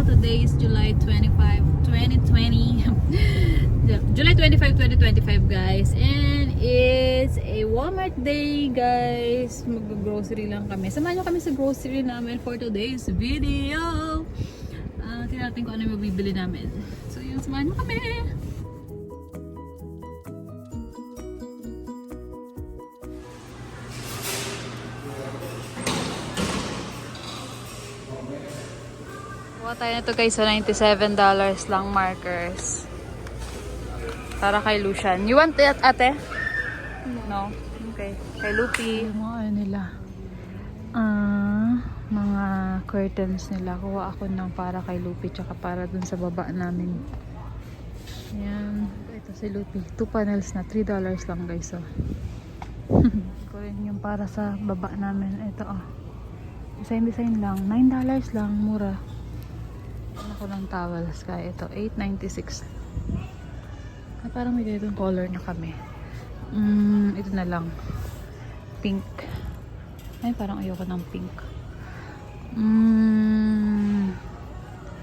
Today is July 25, 2020. July 25, 2025 guys. And it's a Walmart day guys. Mag-grocery lang kami. Samahan nyo kami sa grocery namin for today's video. Tingnan natin kung ano yung mabibili namin. So yun, samahan nyo kami. Kuha tayo nito guys, so $97 lang markers. Para kay Lucian. You want it, ate? No? Okay. Kay Lupi. Yung mga ano nila. Mga curtains nila. Kuha ako ng para kay Lupi tsaka para dun sa baba namin. Ayan. Ito si Lupi. 2 panels na. $3 lang guys. So. Kunin yung para sa baba namin. Ito oh. Design lang. $9 lang. Mura. Ako ng towels kaya ito $8.96. Ay, parang may ganitong color na kami. Ito na lang pink. Ay parang ayoko ng pink.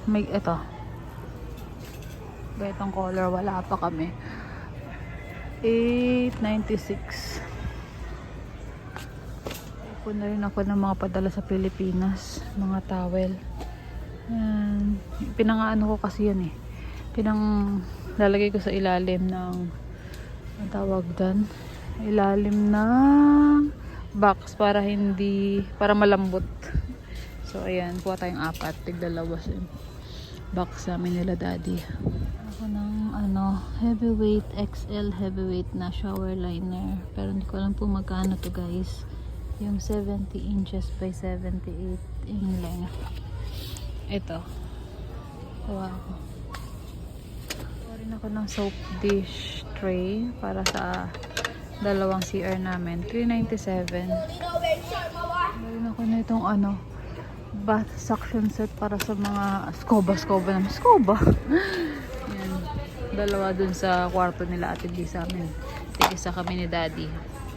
May ito ganitong color, wala pa kami. $8.96. Ipon na rin ako ng mga padala sa Pilipinas, mga towel. Yan. Pinangaano ko kasi yan eh. Lalagay ko sa ilalim ng ang tawag doon. Ilalim ng box para malambot. So ayan, kuha tayong 4. Tig-dalawa box namin nila daddy. Ako ng heavyweight XL heavyweight na shower liner. Pero hindi ko alam po magkano to guys. Yung 70 inches by 78 in length. Ito. Kuha ako. Kuha rin ako ng soap dish tray para sa dalawang CR namin. $3.97. Kuha rin ako na itong bath suction set para sa mga scoba namin. Scoba! Yan. Dalawa dun sa kwarto nila Ate Lee sa amin. Tigisa kami ni Daddy.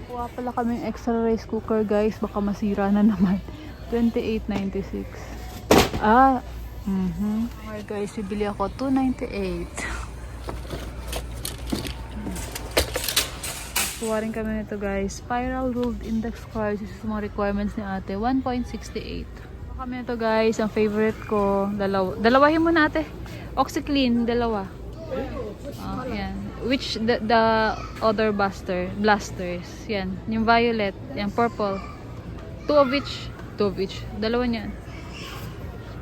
Kuha pala kaming extra rice cooker guys. Baka masira na naman. $28.96. Okay guys, bibili ako $2.98. Kuha rin kami nito guys. Spiral ruled index cards. This is mga requirements ni ate. 1.68. Kuha kami nito guys. Ang favorite ko. Dalawahin mo na ate. OxyClean. Dalawa. Yan. Which the other blasters. Yan. Yung violet. Yan. Purple. Two of each. Dalawa niyan.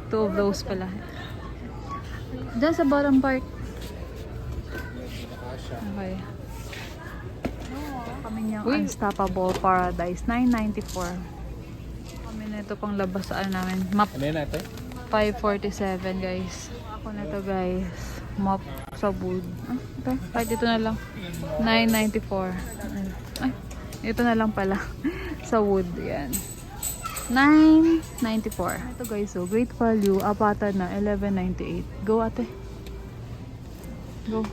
2 of those pala. Diyan sa bottom part. Okay. Kami niyang Unstoppable Paradise. $9.94. Kami na ito pang labas sa namin. Map. Ano yun natin? $5.47 guys. Ako na ito guys. Mop sa wood. Ito. Kahit ito na lang. $9.94. Ay. Ito na lang pala. Sa wood. Yan. $9.94. Ito guys, so great value. Apatan na, $11.98. Go ate. Go.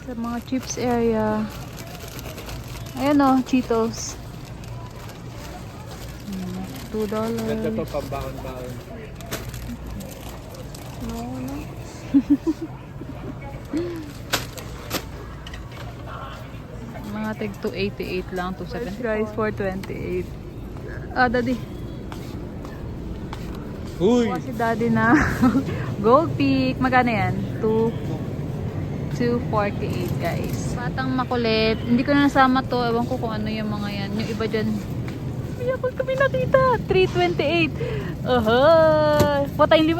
Sa mga chips area. Ayan o, Cheetos. $2. Ito pa pambaon-baon. No. Mga tig 288 lang, 270 guys, 428. Daddy. Uy! Si daddy na Gold Peak. Magkano yan? 248 guys. Batang makulit. Hindi ko na nasama to. Ewan ko kung ano yung mga yan. Yung iba dyan. May ako kami nakita. 328. Patay 5.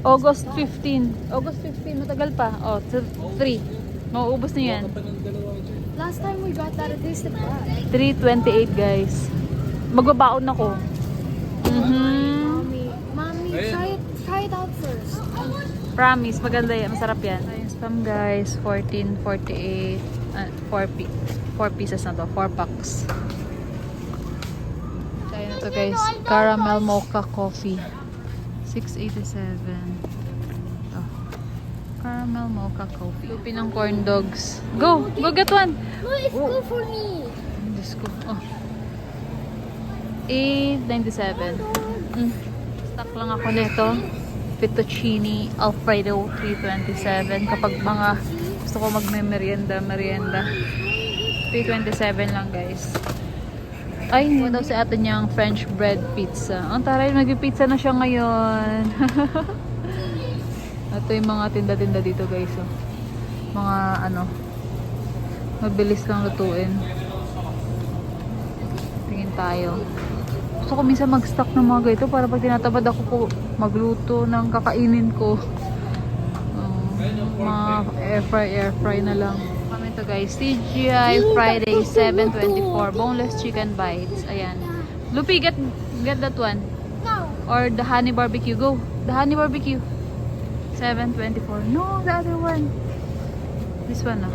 August 15. August 15. Matagal pa. 3. Mauubos na yan. Last time we got that, it tasted bad. 328 guys. Magbabaon ako. Mommy, try it out first. Promise, maganda yan. Masarap yan. Ayun, spam guys. 14.48. 4 pieces na to. 4 packs. Kaya na to guys. Caramel mocha coffee. $6.87. Caramel mocha coffee. Lupi ng corn dogs. Go! Go get one! No, it's good for me. Diyos ko. Oh. $8.97. Stock lang ako nito. Fettuccine Alfredo, $3.27. Kapag mga gusto ko merienda. $3.27 lang, guys. Ay, hindi daw sa atin yung French bread pizza. Ang taray, nag-pizza na siya ngayon. Ito yung mga tinda-tinda dito, guys. Oh. Mga ano, mabilis lang lutuin. Tingin tayo. Gusto ko minsan mag-stock ng mga ganito para pag tinatabad ako po magluto ng kakainin ko. Mga air fry na lang. Kami to, guys. TGI Friday 7.24 boneless chicken bites. Ayan. Lupi, get that one. No. Or the honey barbecue. Go. The honey barbecue. 7.24. No, the other one. This one, ah.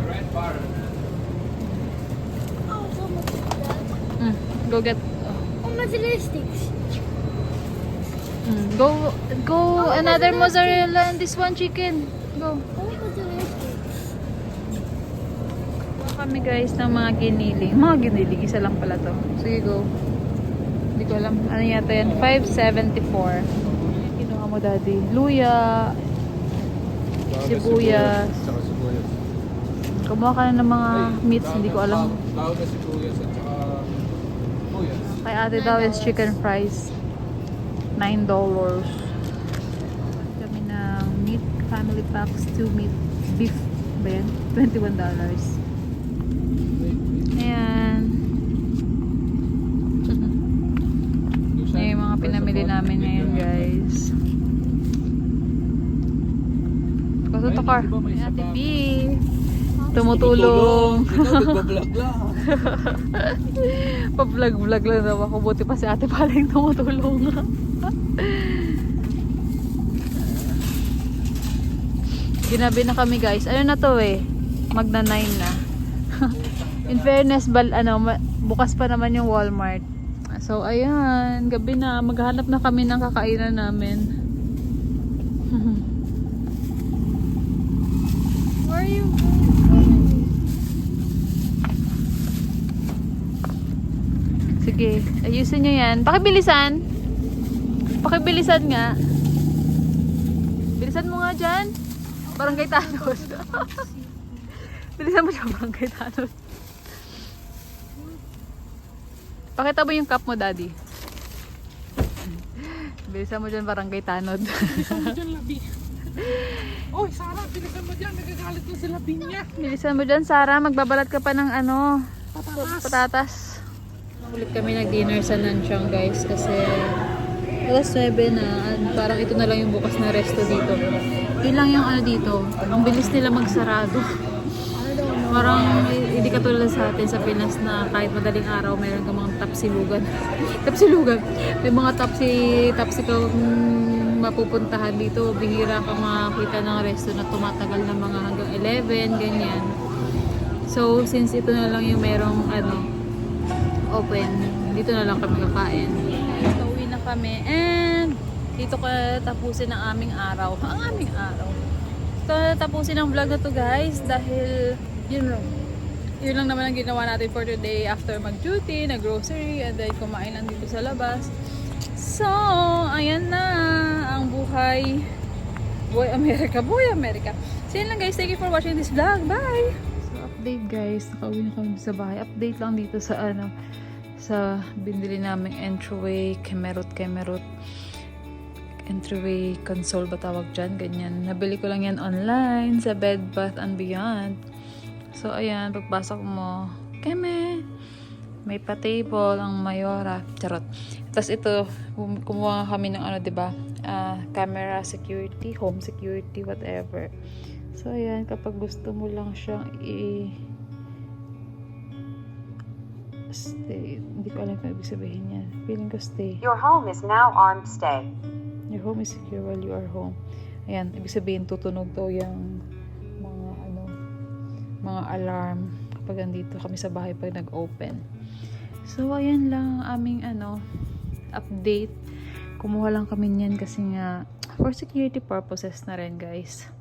Oh, so much is that? Go get. How much are the sticks? Go another mozzarella and this one chicken. Go. How much are the sticks? Kuha kami, guys, ng mga giniling. Mga giniling, isa lang pala to. Sige, go. Hindi ko alam. Ano yata yan? 5.74. Kinuha mo, daddy. Luya. Sibuyas. Tsaka sibuyas. Kumuha ka na ng mga meats. Hindi ko alam. Tawag na sibuyas at tsaka sibuyas. Kay ate daw is chicken fries. $9. Kami ng meat family packs, 2 meat beef ba yan? $21. Ayan. Ayan yung mga pinamili namin ngayon, guys. Kasutakar. Ayan, Ate B. Tumutulong. Ikaw nagbablog lang. Pa-vlog lang daw ako. Buti pa si ate pala yung tumutulong. Ginabi na kami, guys. Ano na to eh? Magna 9 na. In fairness, bukas pa naman yung Walmart. So, ayan. Gabi na. Maghanap na kami ng kakainan namin. Where are you going? Sige, ayusin nyo yan. Pakibilisan. Pakibilisan nga. Bilisan mo nga dyan. Barangay Thanos. Bilisan mo dyan, Barangay Thanos. Pakita mo yung cup mo, daddy. Bilisan mo dyan, Barangay Thanos. Bilisan mo dyan, Labi. Oy, Sarah, bilisan mo dyan. Nagagalit na si Labi niya. Bilisan mo dyan, Sarah. Magbabalat ka pa ng ano, Patatas. Ulit kami nag-dinner sa Nanchang, guys, kasi alas 9 na, parang ito na lang yung bukas na resto dito. Yun lang yung ano dito, ang bilis nila magsarado. Parang hindi katulad sa atin sa Pinas na kahit madaling araw mayroon kang mga tapsilugan. Tapsilugan. May mga tapsi ka mapupuntahan dito, bihira ka makakita ng resto na tumatagal na mga hanggang 11, ganyan. So, since ito na lang yung merong open, dito na lang kami kakain. So, uwi na kami and dito ko tapusin ang aming araw. Ang aming araw. So, tapusin ang vlog na to, guys, dahil yun lang naman ang ginawa natin for today after mag-duty, nag-grocery, and then kumain lang dito sa labas. So, ayan na ang buhay. Boy America. So, yun lang, guys. Thank you for watching this vlog. Bye! So, update, guys. Nakauwi na kami sa bahay. Update lang dito sa sa binili naming entryway, kemerot. Entryway console ba tawag dyan? Ganyan. Nabili ko lang yan online sa Bed Bath & Beyond. So, ayan. Pagpasok mo, may pa-table ang Mayora. Charot. Tapos ito, kumuha kami ng diba? Camera security, home security, whatever. So, ayan. Kapag gusto mo lang siyang stay. Hindi ko alam kung ibig sabihin yan. Feeling ko stay. Your home is now armed stay. Your home is secure while you are home. Ayan, ibig sabihin tutunog daw yung mga alarm kapag andito kami sa bahay pag nag-open. So, ayan lang ang aming update. Kumuha lang kami niyan kasi nga for security purposes na rin, guys.